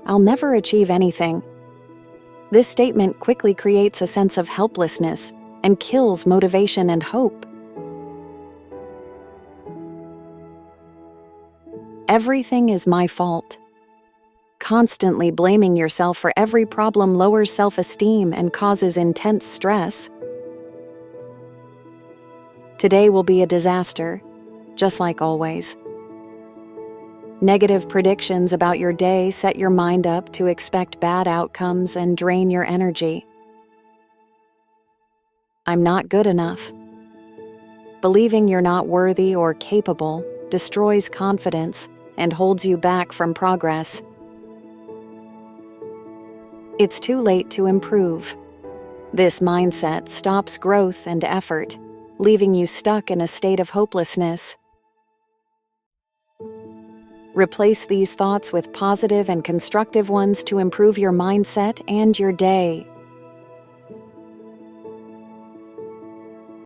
I'll never achieve anything. This statement quickly creates a sense of helplessness and kills motivation and hope. Everything is my fault. Constantly blaming yourself for every problem lowers self-esteem and causes intense stress. Today will be a disaster, just like always. Negative predictions about your day set your mind up to expect bad outcomes and drain your energy. I'm not good enough. Believing you're not worthy or capable destroys confidence and holds you back from progress. It's too late to improve. This mindset stops growth and effort, leaving you stuck in a state of hopelessness. Replace these thoughts with positive and constructive ones to improve your mindset and your day.